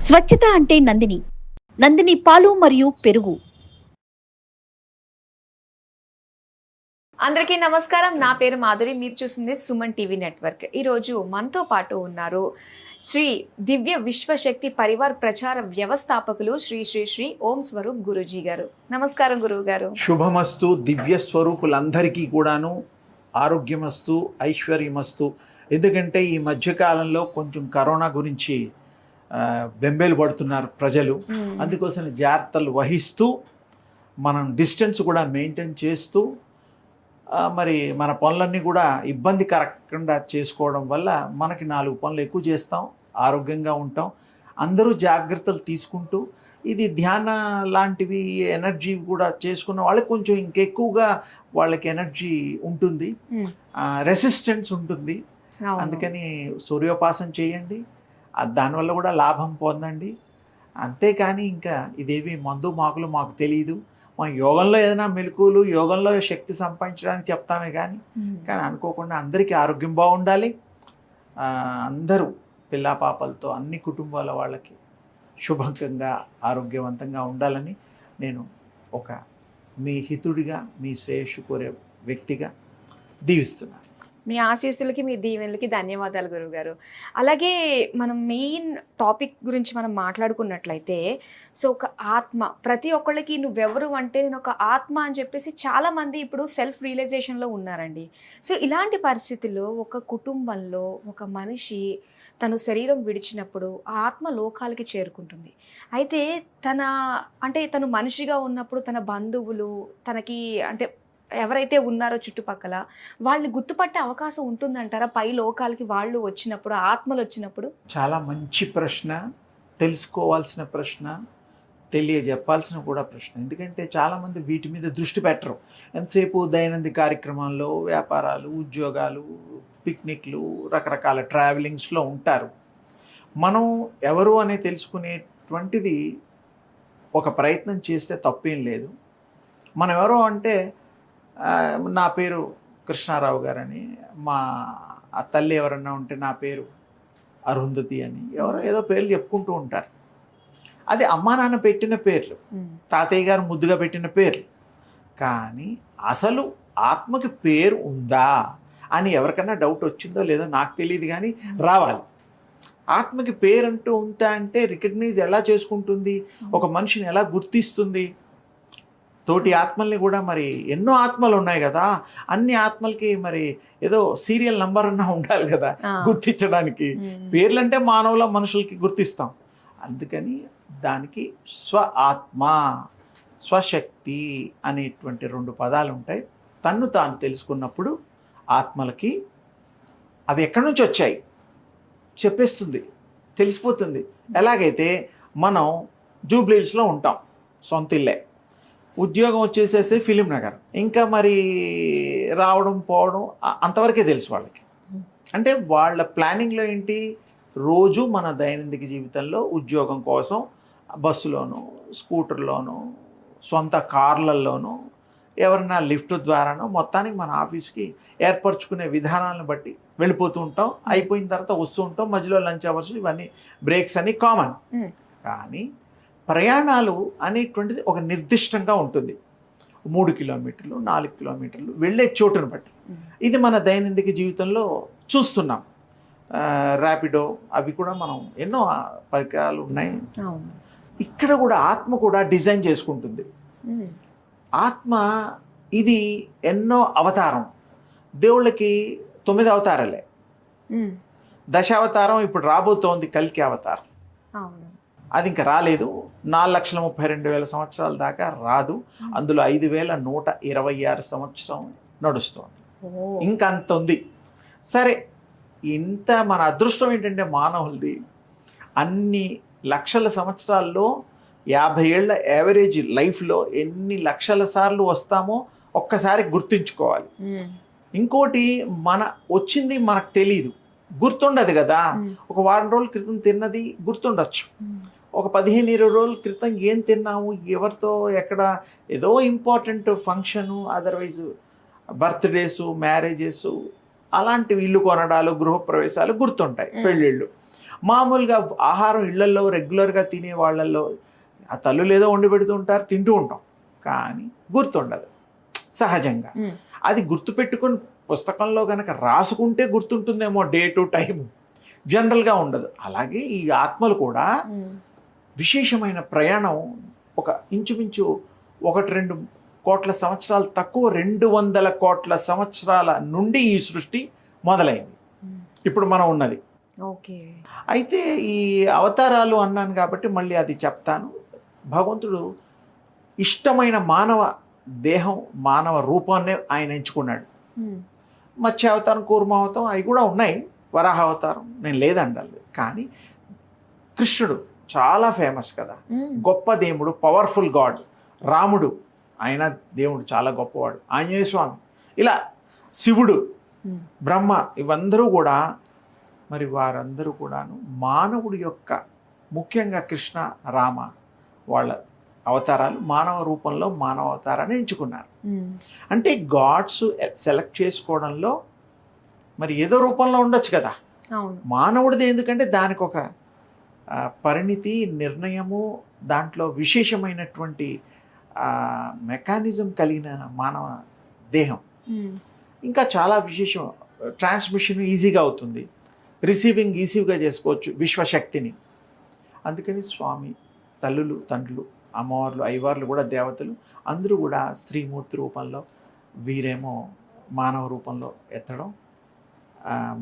స్వచ్ఛత అంటే నందిని. నందిని పాలు మరియు పెరుగు. అందరికీ నమస్కారం. నా పేరు మాధురి. మీరు చూస్తుంది సుమన్ టీవీ నెట్వర్క్. ఈరోజు మనతో పాటు ఉన్నారు శ్రీ దివ్య విశ్వశక్తి పరివార్ ప్రచార వ్యవస్థాపకులు శ్రీ శ్రీ శ్రీ ఓం స్వరూప్ గురూజీ గారు. నమస్కారం గురువు గారు. శుభమస్తు. దివ్య స్వరూపులందరికీ కూడాను ఆరోగ్యమస్తు, ఐశ్వర్యమస్తు. ఎందుకంటే ఈ మధ్యకాలంలో కొంచెం కరోనా గురించి బెంబేలు పడుతున్నారు ప్రజలు. అందుకోసం జాగ్రత్తలు వహిస్తూ మనం డిస్టెన్స్ కూడా మెయింటైన్ చేస్తూ మరి మన పనులన్నీ కూడా ఇబ్బంది కలగకుండా చేసుకోవడం వల్ల మనకి 4 పనులు ఎక్కువ చేస్తాం, ఆరోగ్యంగా ఉంటాం. అందరూ జాగ్రత్తలు తీసుకుంటూ ఇది ధ్యాన లాంటివి ఎనర్జీ కూడా చేసుకున్న వాళ్ళకి కొంచెం ఇంకెక్కువగా వాళ్ళకి ఎనర్జీ ఉంటుంది, రెసిస్టెన్స్ ఉంటుంది. అందుకని సూర్యోపాసన చేయండి, దానివల్ల కూడా లాభం పొందండి. అంతేకాని ఇంకా ఇదేవి మందు మాకులు మాకు తెలియదు. మా యోగంలో ఏదైనా మెలకువలు, యోగంలో శక్తి సంపాదించడానికి చెప్తామే కానీ అనుకోకుండా అందరికీ ఆరోగ్యం బాగుండాలి. అందరూ పిల్లా పాపలతో అన్ని కుటుంబాల వాళ్ళకి శుభంగా ఆరోగ్యవంతంగా ఉండాలని నేను ఒక మీ హితుడిగా, మీ శ్రేయస్సు కోరే వ్యక్తిగా దీవిస్తున్నాను. మీ ఆశీస్సులకి, మీ దీవెనలకి ధన్యవాదాలు గురువుగారు. అలాగే మనం మెయిన్ టాపిక్ గురించి మనం మాట్లాడుకున్నట్లయితే, సో ఒక ఆత్మ, ప్రతి ఒక్కళ్ళకి నువ్వెవరు అంటే నేను ఒక ఆత్మ అని చెప్పేసి చాలామంది ఇప్పుడు సెల్ఫ్ రియలైజేషన్లో ఉన్నారండి. సో ఇలాంటి పరిస్థితుల్లో ఒక కుటుంబంలో ఒక మనిషి తను శరీరం విడిచినప్పుడు ఆ ఆత్మ లోకాలకి చేరుకుంటుంది. అయితే తను మనిషిగా ఉన్నప్పుడు తన బంధువులు తనకి అంటే ఎవరైతే ఉన్నారో చుట్టుపక్కల వాళ్ళని గుర్తుపట్టే అవకాశం ఉంటుందంటారా? పై లోకాలకి వాళ్ళు వచ్చినప్పుడు, ఆత్మలు వచ్చినప్పుడు. చాలా మంచి ప్రశ్న, తెలుసుకోవాల్సిన ప్రశ్న, తెలియజెప్పాల్సిన కూడా ప్రశ్న. ఎందుకంటే చాలామంది వీటి మీద దృష్టి పెట్టరు. ఎంతసేపు దైనందిక కార్యక్రమాల్లో, వ్యాపారాలు, ఉద్యోగాలు, పిక్నిక్లు, రకరకాల ట్రావెలింగ్స్లో ఉంటారు. మనం ఎవరు అని తెలుసుకునేటువంటిది ఒక ప్రయత్నం చేస్తే తప్పేం లేదు. మనం ఎవరో అంటే నా పేరు కృష్ణారావు గారని, మా తల్లి ఎవరన్నా ఉంటే నా పేరు అరుంధతి అని, ఏదో పేర్లు చెప్పుకుంటూ ఉంటారు. అది అమ్మా నాన్న పెట్టిన పేర్లు, తాతయ్య గారు ముద్దుగా పెట్టిన పేర్లు. కానీ అసలు ఆత్మకి పేరు ఉందా అని ఎవరికన్నా డౌట్ వచ్చిందో లేదో నాకు తెలియదు, కానీ రావాలి. ఆత్మకి పేరు అంటూ ఉందా అంటే రికగ్నైజ్ ఎలా చేసుకుంటుంది, ఒక మనిషిని ఎలా గుర్తిస్తుంది? తోటి ఆత్మల్ని కూడా, మరి ఎన్నో ఆత్మలు ఉన్నాయి కదా, అన్ని ఆత్మలకి మరి ఏదో సీరియల్ నంబర్ అన్నా ఉండాలి కదా గుర్తించడానికి. పేర్లంటే మానవుల మనుషులకి గుర్తిస్తాం. అందుకని దానికి స్వ ఆత్మ, స్వశక్తి అనేటువంటి 2 పదాలు ఉంటాయి. తన్ను తాను తెలుసుకున్నప్పుడు ఆత్మలకి అవి ఎక్కడి నుంచి వచ్చాయి చెప్పేస్తుంది, తెలిసిపోతుంది. ఎలాగైతే మనం జూబ్లీహిల్స్లో ఉంటాం, సొంత ఇల్లే, ఉద్యోగం వచ్చేసేసి ఫిలిం నగర్, ఇంకా మరి రావడం పోవడం అంతవరకే తెలుసు వాళ్ళకి. అంటే వాళ్ళ ప్లానింగ్లో ఏంటి, రోజు మన దైనందిక జీవితంలో ఉద్యోగం కోసం బస్సులోనూ, స్కూటర్లోనూ, సొంత కార్లలోనూ, ఎవరన్నా లిఫ్ట్ ద్వారానో మొత్తానికి మన ఆఫీస్కి ఏర్పరచుకునే విధానాలను బట్టి వెళ్ళిపోతూ ఉంటాం. అయిపోయిన తర్వాత వస్తూ ఉంటాం, మధ్యలో లంచ్ అవర్స్, ఇవన్నీ బ్రేక్స్ అన్నీ కామన్. కానీ ప్రయాణాలు అనేటువంటిది ఒక నిర్దిష్టంగా ఉంటుంది. 3 కిలోమీటర్లు, 4 కిలోమీటర్లు వెళ్ళే చోటును బట్టి. ఇది మన దైనందిక జీవితంలో చూస్తున్నాం. ర్యాపిడో అవి కూడా మనం ఎన్నో పరికరాలు ఉన్నాయి. ఇక్కడ కూడా ఆత్మ కూడా డిజైన్ చేసుకుంటుంది. ఆత్మ ఇది ఎన్నో అవతారం. దేవుళ్ళకి 9 అవతారాలే. దశావతారం ఇప్పుడు రాబోతోంది, కల్కి అవతారం. అది ఇంకా రాలేదు. 4,32,000 సంవత్సరాల దాకా రాదు. అందులో 5,126 సంవత్సరం నడుస్తుంది. ఇంకా అంత ఉంది. సరే, ఇంత మన అదృష్టం ఏంటంటే మానవులది అన్ని లక్షల సంవత్సరాల్లో 50 ఏళ్ల యావరేజ్ లైఫ్లో ఎన్ని లక్షల సార్లు వస్తామో ఒక్కసారి గుర్తుంచుకోవాలి. ఇంకోటి, మన వచ్చింది మనకు తెలీదు, గుర్తుండదు కదా. ఒక వారం రోజుల క్రితం తిన్నది గుర్తుండొచ్చు, ఒక 15-20 రోజుల క్రితం ఏం తిన్నాము, ఎవరితో, ఎక్కడ, ఏదో ఇంపార్టెంట్ ఫంక్షను, అదర్వైజ్ బర్త్డేసు, మ్యారేజెస్, అలాంటివి, ఇల్లు కొనడాలు, గృహప్రవేశాలు గుర్తుంటాయి, పెళ్ళిళ్ళు. మామూలుగా ఆహారం ఇళ్లలో రెగ్యులర్గా తినే వాళ్ళల్లో ఆ తల్లులు ఏదో వండి పెడుతూ ఉంటారు, తింటూ ఉంటాం, కానీ గుర్తుండదు సహజంగా. అది గుర్తుపెట్టుకుని పుస్తకంలో కనుక రాసుకుంటే గుర్తుంటుందేమో, డే టు టైం, జనరల్గా ఉండదు. అలాగే ఈ ఆత్మలు కూడా విశేషమైన ప్రయాణం, ఒక ఇంచుమించు 1-2 కోట్ల సంవత్సరాలు తక్కువ, 200 కోట్ల సంవత్సరాల నుండి ఈ సృష్టి మొదలైంది ఇప్పుడు మనం ఉన్నది. ఓకే. అయితే ఈ అవతారాలు అన్నాను కాబట్టి మళ్ళీ అది చెప్తాను. భగవంతుడు ఇష్టమైన మానవ దేహం, మానవ రూపాన్నే ఆయన ఎంచుకున్నాడు. మత్స్య అవతారం, కూర్మ అవతారం అవి కూడా ఉన్నాయి, వరాహ అవతారం నేను లేదండాలి. కానీ కృష్ణుడు చాలా ఫేమస్ కదా, గొప్ప దేవుడు, పవర్ఫుల్ గాడ్. రాముడు ఆయన దేవుడు చాలా గొప్పవాడు. ఆంజనేయ స్వామి, ఇలా శివుడు, బ్రహ్మ, ఇవందరూ కూడా మరి వారందరూ కూడాను మానవుడి యొక్క, ముఖ్యంగా కృష్ణ రామ వాళ్ళ అవతారాలు మానవ రూపంలో మానవ అవతారాన్ని ఎంచుకున్నారు. అంటే గాడ్స్ సెలెక్ట్ చేసుకోవడంలో మరి ఏదో రూపంలో ఉండొచ్చు కదా, మానవుడిది ఎందుకంటే దానికి ఒక పరిణితి, నిర్ణయము, దాంట్లో విశేషమైనటువంటి మెకానిజం కలిగిన మానవ దేహం. ఇంకా చాలా విశేషం, ట్రాన్స్మిషన్ ఈజీగా అవుతుంది, రిసీవింగ్ ఈజీగా చేసుకోవచ్చు విశ్వశక్తిని. అందుకని స్వామి, తల్లులు, తండ్రులు, అమ్మవార్లు, అయ్యవార్లు కూడా దేవతలు, అందరూ కూడా స్త్రీమూర్తి రూపంలో, వీరేమో మానవ రూపంలో ఎత్తడం.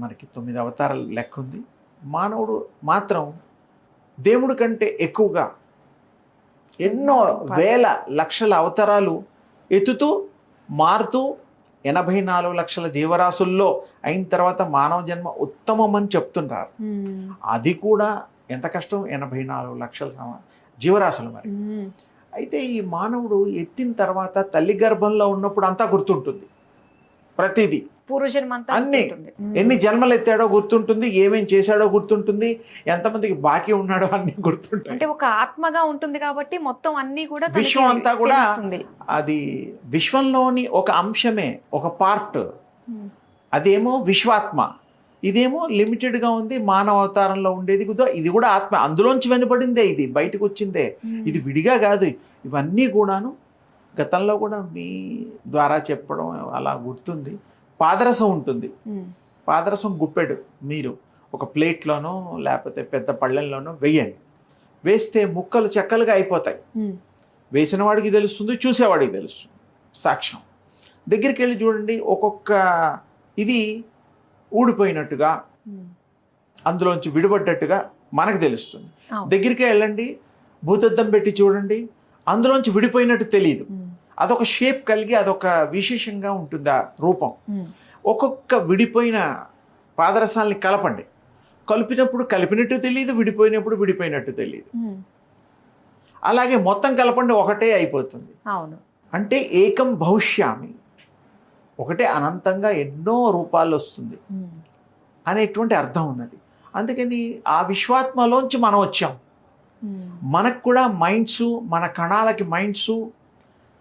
మనకి 9 అవతారాలు లెక్క ఉంది. మానవుడు మాత్రం దేవుడి కంటే ఎక్కువగా ఎన్నో వేల లక్షల అవతారాలు ఎత్తుతూ మారుతూ 84 లక్షల జీవరాశుల్లో అయిన తర్వాత మానవ జన్మ ఉత్తమం అని చెప్తుంటారు. అది కూడా ఎంత కష్టం, 84 లక్షల జీవరాశులు. మరి అయితే ఈ మానవుడు ఎత్తిన తర్వాత తల్లి గర్భంలో ఉన్నప్పుడు అంతా గుర్తుంటుంది, ప్రతిదీ, అన్ని ఎన్ని జన్మలు ఎత్తాడో గుర్తుంటుంది, ఏమేం చేశాడో గుర్తుంటుంది, ఎంతమందికి బాకీ ఉన్నాడో అన్ని గుర్తుంటుంది. అంటే ఒక ఆత్మగా ఉంటుంది కాబట్టి మొత్తం అన్ని కూడా, విశ్వం అంతా కూడా అది విశ్వంలోని ఒక అంశమే, ఒక పార్ట్. అదేమో విశ్వాత్మ, ఇదేమో లిమిటెడ్గా ఉంది, మానవ అవతారంలో ఉండేది కూడా. ఇది కూడా ఆత్మ, అందులోంచి వెనుబడిందే, ఇది బయటకు వచ్చిందే, ఇది విడిగా కాదు. ఇవన్నీ కూడాను గతంలో కూడా మీ ద్వారా చెప్పడం అలా గుర్తుంది. పాదరసం ఉంటుంది, పాదరసం గుప్పెడు మీరు ఒక ప్లేట్లోనో లేకపోతే పెద్ద పళ్ళెంలోనో వేయండి. వేస్తే ముక్కలు చెక్కలుగా అయిపోతాయి. వేసిన వాడికి తెలుస్తుంది, చూసేవాడికి తెలుస్తుంది, సాక్ష్యం. దగ్గరికి వెళ్ళి చూడండి, ఒక్కొక్క ఇది ఊడిపోయినట్టుగా, అందులోంచి విడిపడ్డట్టుగా మనకు తెలుస్తుంది. దగ్గరికి వెళ్ళండి, భూతద్దం పెట్టి చూడండి, అందులోంచి విడిపోయినట్టు తెలియదు. అదొక షేప్ కలిగి అదొక విశేషంగా ఉంటుంది ఆ రూపం. ఒక్కొక్క విడిపోయిన పాదరసాలని కలపండి, కలిపినప్పుడు కలిపినట్టు తెలియదు, విడిపోయినప్పుడు విడిపోయినట్టు తెలియదు. అలాగే మొత్తం కలపండి, ఒకటే అయిపోతుంది. అంటే ఏకం భవిష్యామి, ఒకటే అనంతంగా ఎన్నో రూపాలు వస్తుంది అనేటువంటి అర్థం ఉన్నది. అందుకని ఆ విశ్వాత్మలోంచి మనం వచ్చాం. మనకు కూడా మైండ్స్, మన కణాలకి మైండ్స్,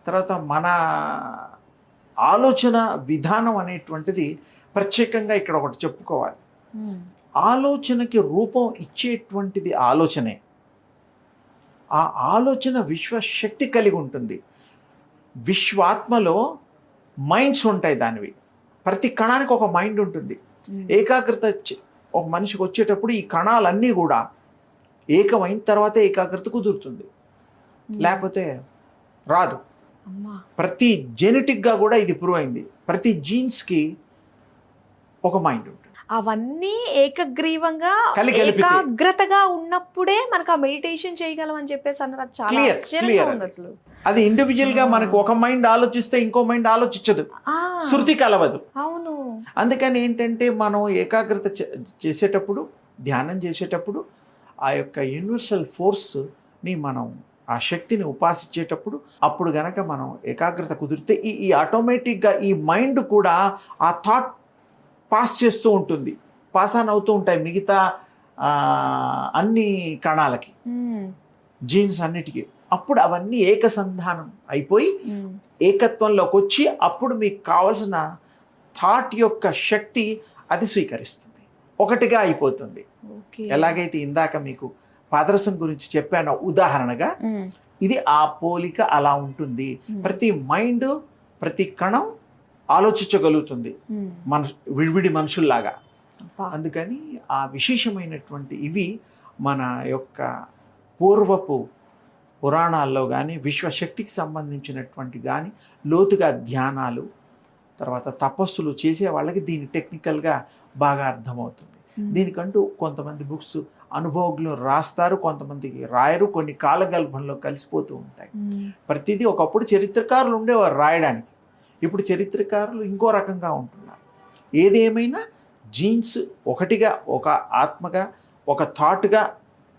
తర్వాత మన ఆలోచన విధానం అనేటువంటిది ప్రత్యేకంగా ఇక్కడ ఒకటి చెప్పుకోవాలి. ఆలోచనకి రూపం ఇచ్చేటువంటిది ఆలోచనే. ఆ ఆలోచన విశ్వశక్తి కలిగి ఉంటుంది. విశ్వాత్మలో మైండ్స్ ఉంటాయి, దానివి ప్రతి కణానికి ఒక మైండ్ ఉంటుంది. ఏకాగ్రత ఒక మనిషికి వచ్చేటప్పుడు ఈ కణాలన్నీ కూడా ఏకమైన తర్వాత ఏకాగ్రత కుదురుతుంది, లేకపోతే రాదు. ప్రతి జెనెటిక్గా కూడా ఇది ప్రూవ్ అయింది. ప్రతి జీన్స్కి ఒక మైండ్ ఉంటుంది. అవన్నీ ఏకగ్రీవంగా ఏకాగ్రతగా ఉన్నప్పుడే మనకు ఆ మెడిటేషన్ చేయగలం అని చెప్పేసి అన్నారు. చాలా ఆశ్చర్యంగా ఉంది అసలు. అది ఇండివిజువల్ గా మనకు ఒక మైండ్ ఆలోచిస్తే ఇంకో మైండ్ ఆలోచించదు, శృతి కలవదు. అవును. అందుకని ఏంటంటే మనం ఏకాగ్రత చేసేటప్పుడు, ధ్యానం చేసేటప్పుడు ఆ యొక్క యూనివర్సల్ ఫోర్స్ని మనం, ఆ శక్తిని ఉపాసించేటప్పుడు, అప్పుడు గనక మనం ఏకాగ్రత కుదిరితే ఈ ఆటోమేటిక్గా ఈ మైండ్ కూడా ఆ థాట్ పాస్ చేస్తూ ఉంటుంది, పాస్ ఆన్ అవుతూ ఉంటాయి మిగతా అన్ని కణాలకి, జీన్స్ అన్నిటికీ. అప్పుడు అవన్నీ ఏకసంధానం అయిపోయి ఏకత్వంలోకి వచ్చి అప్పుడు మీకు కావలసిన థాట్ యొక్క శక్తి అది స్వీకరిస్తుంది, ఒకటిగా అయిపోతుంది. ఓకే. ఎలాగైతే ఇందాక మీకు పాదరసం గురించి చెప్పానో ఉదాహరణగా, ఇది ఆ పోలిక అలా ఉంటుంది. ప్రతి మైండ్, ప్రతి కణం ఆలోచించగలుగుతుంది విడివిడి మనుషుల్లాగా. అందుకని ఆ విశేషమైనటువంటి ఇవి మన యొక్క పూర్వపు పురాణాల్లో కానీ, విశ్వశక్తికి సంబంధించినటువంటి కానీ లోతుగా ధ్యానాలు, తర్వాత తపస్సులు చేసే వాళ్ళకి దీని టెక్నికల్గా బాగా అర్థమవుతుంది. దీనికంటూ కొంతమంది బుక్స్ అనుభవజ్ఞులు రాస్తారు, కొంతమందికి రాయరు, కొన్ని కాలగల్భంలో కలిసిపోతూ ఉంటాయి. ప్రతిదీ ఒకప్పుడు చరిత్రకారులు ఉండేవారు రాయడానికి, ఇప్పుడు చరిత్రకారులు ఇంకో రకంగా ఉంటున్నారు. ఏదేమైనా జీన్స్ ఒకటిగా, ఒక ఆత్మగా, ఒక థాట్గా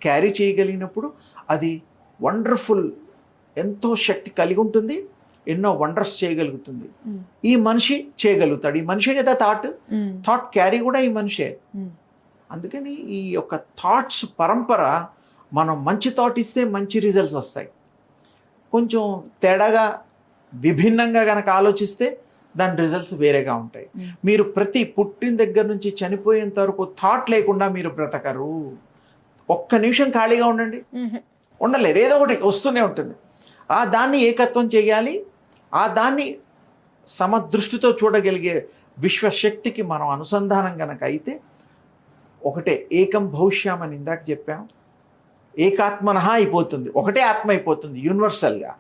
క్యారీ చేయగలిగినప్పుడు అది వండర్ఫుల్, ఎంతో శక్తి కలిగి ఉంటుంది, ఎన్నో వండర్స్ చేయగలుగుతుంది. ఈ మనిషి చేయగలుగుతాడు, ఈ మనిషే కదా థాట్ క్యారీ కూడా ఈ మనిషే. అందుకని ఈ యొక్క థాట్స్ పరంపర, మనం మంచి థాట్ ఇస్తే మంచి రిజల్ట్స్ వస్తాయి. కొంచెం తేడాగా విభిన్నంగా కనుక ఆలోచిస్తే దాని రిజల్ట్స్ వేరేగా ఉంటాయి. మీరు ప్రతి పుట్టిన దగ్గర నుంచి చనిపోయేంత వరకు థాట్ లేకుండా మీరు బ్రతకరు. ఒక్క నిమిషం ఖాళీగా ఉండండి, ఉండలేరు, ఏదో ఒకటి వస్తూనే ఉంటుంది. ఆ దాన్ని ఏకత్వం చేయాలి, ఆ దాన్ని సమదృష్టితో చూడగలిగే విశ్వశక్తికి మనం అనుసంధానం కనుక అయితే ఒకటే ఏకం భవిష్యామని ఇందాక చెప్పాం, ఏకాత్మనః అయిపోతుంది, ఒకటే ఆత్మ అయిపోతుంది యూనివర్సల్గా.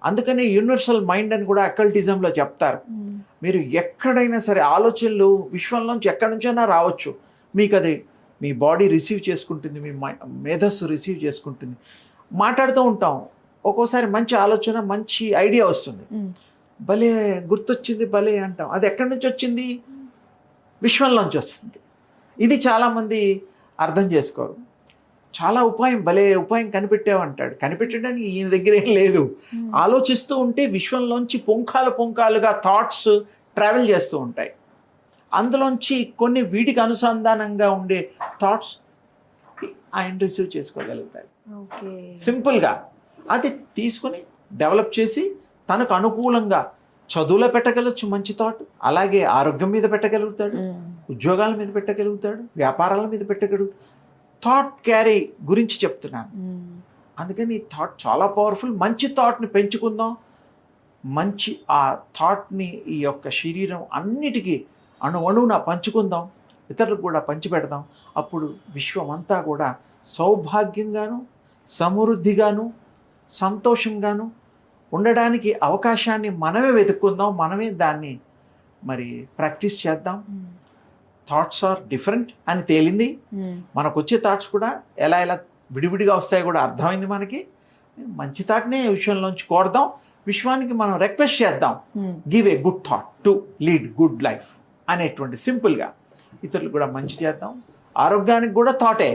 అందుకనే యూనివర్సల్ మైండ్ అని కూడా అకల్టిజంలో చెప్తారు. మీరు ఎక్కడైనా సరే ఆలోచనలు విశ్వంలోంచి ఎక్కడి నుంచైనా రావచ్చు, మీకు అది మీ బాడీ రిసీవ్ చేసుకుంటుంది, మీ మేధస్సు రిసీవ్ చేసుకుంటుంది. మాట్లాడుతూ ఉంటాం, ఒక్కోసారి మంచి ఆలోచన, మంచి ఐడియా వస్తుంది, భలే గుర్తొచ్చింది భలే అంటాం. అది ఎక్కడి నుంచి వచ్చింది? విశ్వంలోంచి వస్తుంది. ఇది చాలామంది అర్థం చేసుకోరు. చాలా భలే ఉపాయం కనిపెట్టావంటాడు. కనిపెట్టడానికి ఈయన దగ్గర ఏం లేదు. ఆలోచిస్తూ ఉంటే విశ్వంలోంచి పొంకాలుగా థాట్స్ ట్రావెల్ చేస్తూ ఉంటాయి. అందులోంచి కొన్ని వీటికి అనుసంధానంగా ఉండే థాట్స్ ఆయన రిసీవ్ చేసుకోగలుగుతాడు. సింపుల్గా అది తీసుకుని డెవలప్ చేసి తనకు అనుకూలంగా చదువులో పెట్టగలచ్చు మంచి థాట్, అలాగే ఆరోగ్యం మీద పెట్టగలుగుతాడు, ఉద్యోగాల మీద పెట్టగలుగుతాడు, వ్యాపారాల మీద పెట్టగలుగుతాడు. థాట్ క్యారీ గురించి చెప్తున్నాను. అందుకని థాట్ చాలా పవర్ఫుల్. మంచి థాట్ని పెంచుకుందాం, మంచి ఆ థాట్ని ఈ యొక్క శరీరం అన్నిటికీ అణువున పంచుకుందాం, ఇతరులకు కూడా పంచిపెడదాం. అప్పుడు విశ్వం అంతా కూడా సౌభాగ్యంగాను, సమృద్ధిగాను, సంతోషంగాను ఉండడానికి అవకాశాన్ని మనమే వెతుక్కుందాం, మనమే దాన్ని మరి ప్రాక్టీస్ చేద్దాం. థాట్స్ ఆర్ డిఫరెంట్ అని తేలింది. మనకు వచ్చే థాట్స్ కూడా ఎలా విడివిడిగా వస్తాయో కూడా అర్థమైంది మనకి. మంచి థాట్నే విశ్వంలోంచి కోరదాం, విశ్వానికి మనం రిక్వెస్ట్ చేద్దాం, give a good thought to lead good life అనేటువంటి సింపుల్గా ఇతరులు కూడా మంచి చేద్దాం. ఆరోగ్యానికి కూడా థాటే.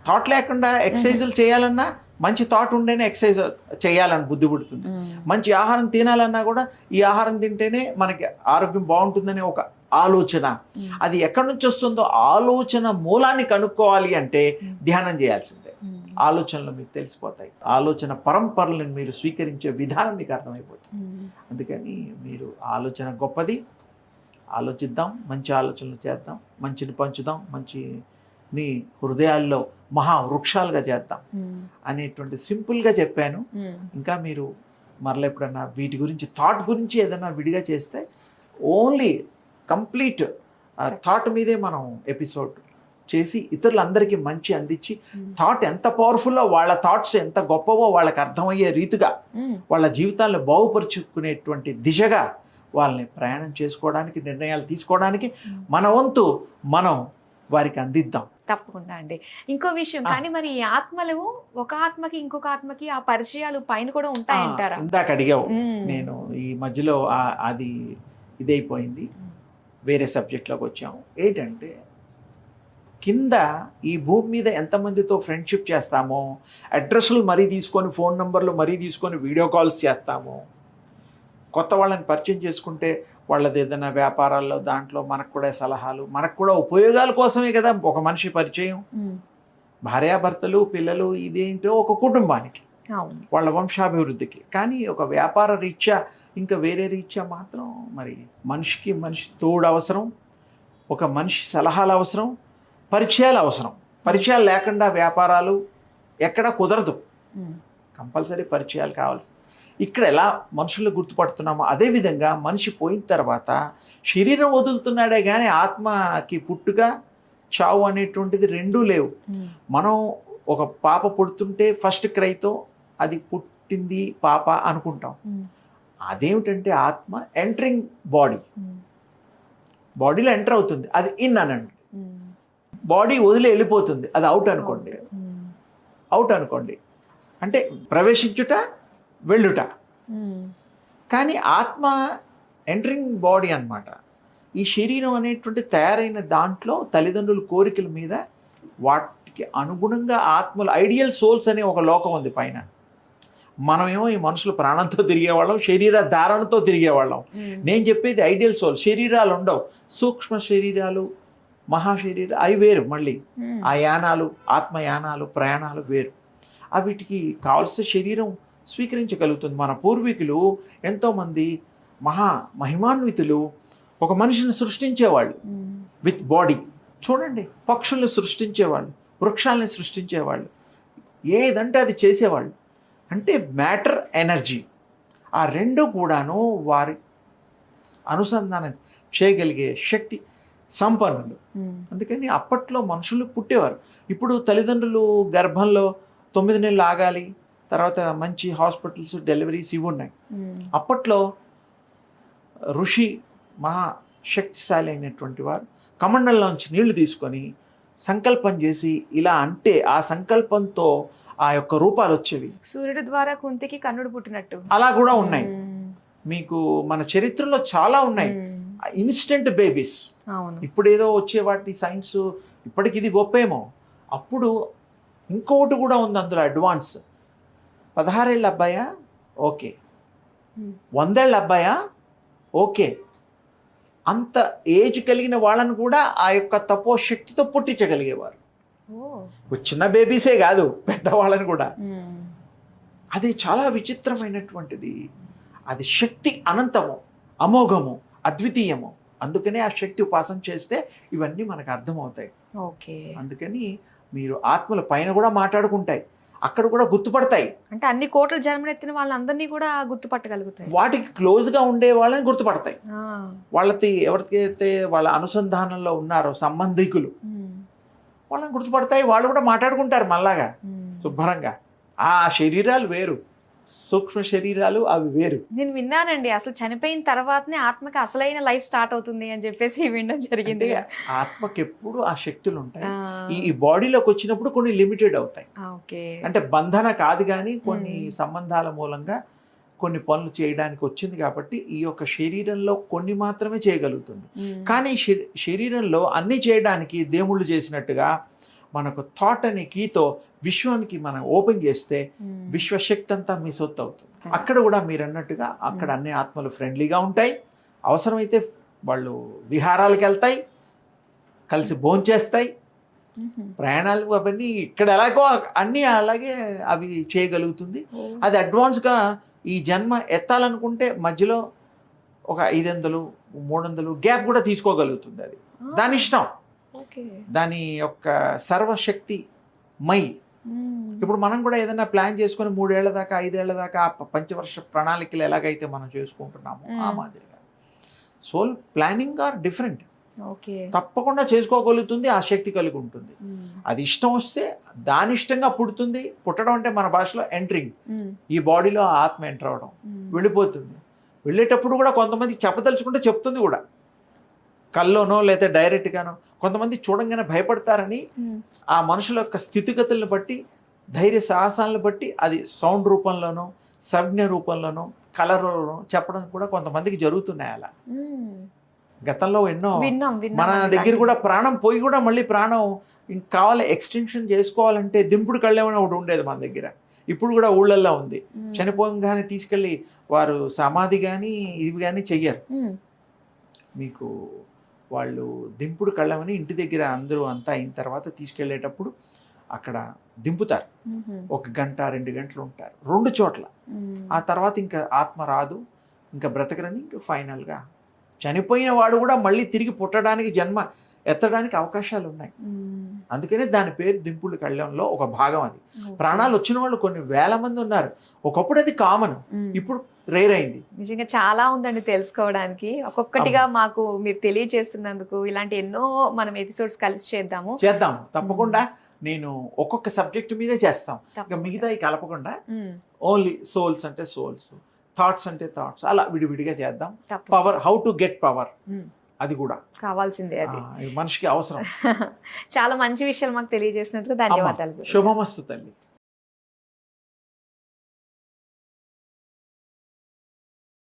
థాట్ లేకుండా ఎక్సర్సైజులు చేయాలన్నా మంచి థాట్ ఉంటేనే ఎక్సర్సైజ్ చేయాలని బుద్ధి పుడుతుంది. మంచి ఆహారం తినాలన్నా కూడా ఈ ఆహారం తింటేనే మనకి ఆరోగ్యం బాగుంటుందనే ఒక ఆలోచన, అది ఎక్కడి నుంచి వస్తుందో ఆలోచన మూలాన్ని కనుక్కోవాలి అంటే ధ్యానం చేయాల్సిందే. ఆలోచనలు మీకు తెలిసిపోతాయి, ఆలోచన పరంపరలను మీరు స్వీకరించే విధానం మీకు అర్థమైపోతుంది. అందుకని మీరు ఆలోచన గొప్పది, ఆలోచిద్దాం, మంచి ఆలోచనలు చేద్దాం, మంచిని పంచుదాం, మంచిని హృదయాల్లో మహావృక్షాలుగా చేద్దాం అనేటువంటి సింపుల్గా చెప్పాను. ఇంకా మీరు మరలా ఎప్పుడన్నా వీటి గురించి థాట్ గురించి ఏదైనా విడిగా చేస్తే ఓన్లీ కంప్లీట్ థాట్ మీదే మనం ఎపిసోడ్ చేసి ఇతరులందరికీ మంచి అందించి థాట్ ఎంత పవర్ఫుల్లో, వాళ్ళ థాట్స్ ఎంత గొప్పవో వాళ్ళకి అర్థమయ్యే రీతిగా వాళ్ళ జీవితాలను బాగుపరుచుకునేటువంటి దిశగా వాళ్ళని ప్రయాణం చేసుకోవడానికి, నిర్ణయాలు తీసుకోవడానికి మన వంతు మనం వారికి అందిద్దాం. తప్పకుండా అండి. ఇంకో విషయం, కానీ మరి ఈ ఆత్మలు ఒక ఆత్మకి ఇంకొక ఆత్మకి ఆ పరిచయాలు పైన కూడా ఉంటాయంటారా? ఇందాక అడిగావు, నేను ఈ మధ్యలో అది ఇదైపోయింది, వేరే సబ్జెక్ట్లోకి వచ్చాము. ఏంటంటే కింద ఈ భూమి మీద ఎంతమందితో ఫ్రెండ్షిప్ చేస్తామో, అడ్రస్లు మరీ తీసుకొని, ఫోన్ నంబర్లు మరీ తీసుకొని వీడియో కాల్స్ చేస్తామో, కొత్త వాళ్ళని పరిచయం చేసుకుంటే వాళ్ళది ఏదైనా వ్యాపారాల్లో దాంట్లో మనకు కూడా సలహాలు, మనకు కూడా ఉపయోగాల కోసమే కదా ఒక మనిషి పరిచయం. భార్యాభర్తలు, పిల్లలు, ఇదేంటో ఒక కుటుంబానికి, వాళ్ళ వంశాభివృద్ధికి. కానీ ఒక వ్యాపార రీత్యా ఇంకా వేరే రీత్యా మాత్రం మరి మనిషి తోడు అవసరం, ఒక మనిషి సలహాలు అవసరం, పరిచయాలు అవసరం. పరిచయాలు లేకుండా వ్యాపారాలు ఎక్కడా కుదరదు. కంపల్సరీ పరిచయాలు కావాల్సింది. ఇక్కడ ఎలా మనుషులు గుర్తుపడుతున్నామో అదేవిధంగా మనిషి పోయిన తర్వాత శరీరం వదులుతున్నాడే కానీ ఆత్మకి పుట్టుక చావు అనేటువంటిది రెండూ లేవు. మనం ఒక పాప పుడుతుంటే ఫస్ట్ క్రైతో అది పుట్టింది పాప అనుకుంటాం. అదేమిటంటే ఆత్మ ఎంటరింగ్ బాడీలో ఎంటర్ అవుతుంది, అది ఇన్ అనండి. బాడీ వదిలి వెళ్ళిపోతుంది, అది అవుట్ అనుకోండి. అంటే ప్రవేశించుట వెళ్ళుట. కానీ ఆత్మ ఎంటరింగ్ బాడీ అన్నమాట. ఈ శరీరం అనేటువంటి తయారైన దాంట్లో తల్లిదండ్రుల కోరికల మీద వాటికి అనుగుణంగా ఆత్మలు ఐడియల్ సోల్స్ అనే ఒక లోకం ఉంది పైన. మనమేమో ఈ మనుషులు ప్రాణంతో తిరిగేవాళ్ళం, శరీర ధారణతో తిరిగేవాళ్ళం. నేను చెప్పేది ఐడియల్ సోల్. శరీరాలు ఉండవు, సూక్ష్మ శరీరాలు, మహాశరీరాలు అవి వేరు. మళ్ళీ ఆ యానాలు, ఆత్మయానాలు, ప్రయాణాలు వేరు. వీటికి కావాల్సిన శరీరం స్వీకరించగలుగుతుంది. మన పూర్వీకులు ఎంతోమంది మహిమాన్వితులు ఒక మనిషిని సృష్టించేవాళ్ళు విత్ బాడీ. చూడండి, పక్షుల్ని సృష్టించేవాళ్ళు, వృక్షాలని సృష్టించేవాళ్ళు, ఏదంటే అది చేసేవాళ్ళు. అంటే మ్యాటర్, ఎనర్జీ ఆ రెండు కూడాను వారి అనుసంధానం చేయగలిగే శక్తి సంపన్నులు. అందుకని అప్పట్లో మనుషులు పుట్టేవారు. ఇప్పుడు తల్లిదండ్రులు గర్భంలో 9 నెలలు ఆగాలి, తర్వాత మంచి హాస్పిటల్స్, డెలివరీస్ ఇవి ఉన్నాయి. అప్పట్లో ఋషి మహాశక్తిశాలి అయినటువంటి వారు కమండలంలోంచి నీళ్లు తీసుకొని సంకల్పం చేసి ఇలా అంటే ఆ సంకల్పంతో ఆ యొక్క రూపాలు వచ్చేవి. సూర్యుడు ద్వారా కుంతికి కన్నుడు పుట్టినట్టు అలా కూడా ఉన్నాయి. మీకు మన చరిత్రలో చాలా ఉన్నాయి ఇన్స్టెంట్ బేబీస్. ఇప్పుడు ఏదో వచ్చే వాటి సైన్స్ ఇప్పటికి ఇది గొప్పేమో. అప్పుడు ఇంకొకటి కూడా ఉంది అందులో అడ్వాన్స్. 16 ఏళ్ళ అబ్బాయా ఓకే, 100 ఏళ్ళ అబ్బాయా ఓకే, అంత ఏజ్ కలిగిన వాళ్ళని కూడా ఆ యొక్క తపోశక్తితో పుట్టించగలిగేవారు. చిన్న బేబీసే కాదు, పెద్దవాళ్ళని కూడా. అది చాలా విచిత్రమైనటువంటిది. అది శక్తి అనంతము, అమోఘము, అద్వితీయము. అందుకనే ఆ శక్తి ఉపాసన చేస్తే ఇవన్నీ మనకు అర్థమవుతాయి. అందుకని మీరు ఆత్మల పైన కూడా మాట్లాడుకుంటాయి, అక్కడ కూడా గుర్తుపడతాయి. అంటే అన్ని కోట్ల జన్మనెత్తిన వాళ్ళందరినీ కూడా గుర్తుపట్టగలుగుతాయి. వాటికి క్లోజ్గా ఉండే వాళ్ళని గుర్తుపడతాయి. వాళ్ళకి ఎవరికైతే వాళ్ళ అనుసంధానంలో ఉన్నారో సంబంధికులు వాళ్ళని గుర్తుపడతాయి. వాళ్ళు కూడా మాట్లాడుకుంటారు మళ్ళాగా శుభ్రంగా. ఆ శరీరాలు వేరు, సూక్ష్మ శరీరాలు అవి వేరు. నేను విన్నానండి, అసలు చనిపోయిన తర్వాతనే ఆత్మకి అసలైన లైఫ్ స్టార్ట్ అవుతుంది అని చెప్పేసి వినడం జరిగింది. ఆత్మకి ఎప్పుడు ఆ శక్తులు ఉంటాయి. ఈ బాడీలోకి వచ్చినప్పుడు కొన్ని లిమిటెడ్ అవుతాయి. అంటే బంధన కాదు కానీ కొన్ని సంబంధాల మూలంగా కొన్ని పనులు చేయడానికి వచ్చింది కాబట్టి ఈ యొక్క శరీరంలో కొన్ని మాత్రమే చేయగలుగుతుంది. కానీ శరీరంలో అన్ని చేయడానికి దేవుళ్ళు చేసినట్టుగా మనకు థాట్ అనే కీతో విశ్వానికి మనం ఓపెన్ చేస్తే విశ్వశక్తి అంతా మీ సొత్తు అవుతుంది. అక్కడ కూడా మీరు అన్నట్టుగా అక్కడ అన్ని ఆత్మలు ఫ్రెండ్లీగా ఉంటాయి. అవసరమైతే వాళ్ళు విహారాలకు వెళ్తాయి, కలిసి భోంచేస్తాయి, ప్రయాణాలు అవన్నీ ఇక్కడ ఎలాగో అన్నీ అలాగే అవి చేయగలుగుతుంది. అది అడ్వాన్స్గా ఈ జన్మ ఎత్తాలనుకుంటే మధ్యలో ఒక 500, 300 గ్యాప్ కూడా తీసుకోగలుగుతుంది. అది దాని ఇష్టం, దాని యొక్క సర్వశక్తి మై. ఇప్పుడు మనం కూడా ఏదైనా ప్లాన్ చేసుకుని 3 ఏళ్ల దాకా 5 ఏళ్ల దాకా పంచవర్ష ప్రణాళికలు ఎలాగైతే మనం చేసుకుంటున్నామో ఆ మాదిరిగా సోల్ ప్లానింగ్ ఆర్ డిఫరెంట్. తప్పకుండా చేసుకోగలుగుతుంది, ఆ శక్తి కలిగి ఉంటుంది. అది ఇష్టం వస్తే దాని ఇష్టంగా పుడుతుంది. పుట్టడం అంటే మన భాషలో ఎంటరింగ్. ఈ బాడీలో ఆత్మ ఎంటర్ అవడం, వెళ్ళిపోతుంది. వెళ్ళేటప్పుడు కూడా కొంతమంది చెప్పదలుచుకుంటే చెప్తుంది కూడా, కల్లోనో లేదా డైరెక్ట్గానో. కొంతమంది చూడంగానే భయపడతారని ఆ మనుషుల యొక్క స్థితిగతులను బట్టి, ధైర్య సాహసాలను బట్టి అది సౌండ్ రూపంలోనో, సంజ్ఞ రూపంలోనో, కలర్లోనో చెప్పడం కూడా కొంతమందికి జరుగుతున్నాయి. అలా గతంలో ఎన్నో మన దగ్గర కూడా ప్రాణం పోయి కూడా మళ్ళీ ప్రాణం ఇంకా కావాలి ఎక్స్టెన్షన్ చేసుకోవాలంటే దింపుడు కళ్ళేమని ఒకటి ఉండేది మన దగ్గర. ఇప్పుడు కూడా ఊళ్ళల్లో ఉంది. చనిపోగానే తీసుకెళ్ళి వారు సమాధి కానీ ఇవి కానీ చెయ్యరు. మీకు వాళ్ళు దింపుడు కళ్ళమని ఇంటి దగ్గర అందరూ అంతా అయిన తర్వాత తీసుకెళ్ళేటప్పుడు అక్కడ దింపుతారు. 1 గంట 2 గంటలు ఉంటారు 2 చోట్ల. ఆ తర్వాత ఇంకా ఆత్మ రాదు, ఇంకా బ్రతకరని. ఇంకా ఫైనల్గా చనిపోయిన వాడు కూడా మళ్ళీ తిరిగి పుట్టడానికి, జన్మ ఎత్తడానికి అవకాశాలు ఉన్నాయి. అందుకనే దాని పేరు దింపుడు కళ్యాణంలో ఒక భాగం అది. ప్రాణాలు వచ్చిన వాళ్ళు కొన్ని వేల మంది ఉన్నారు. ఒకప్పుడు అది కామన్, ఇప్పుడు రేర్ అయింది. నిజంగా చాలా ఉందండి తెలుసుకోవడానికి. ఒక్కొక్కటిగా మాకు మీరు తెలియజేస్తున్నందుకు ఇలాంటి ఎన్నో మనం ఎపిసోడ్స్ కలిసి చేద్దాం తప్పకుండా. నేను ఒక్కొక్క సబ్జెక్ట్ మీదే చేస్తాం, ఇంకా మిగతా కలపకుండా ఓన్లీ సోల్స్ అంటే సోల్స్, థాట్స్ అంటే థాట్స్, అలా విడివిడిగా చేద్దాం. Power, how to get power, అది కూడా కావాల్సిందే, అది మనిషికి అవసరం. చాలా మంచి విషయాలు మాకు తెలియజేసినందుకు ధన్యవాదాలు. శుభమస్తు తల్లి.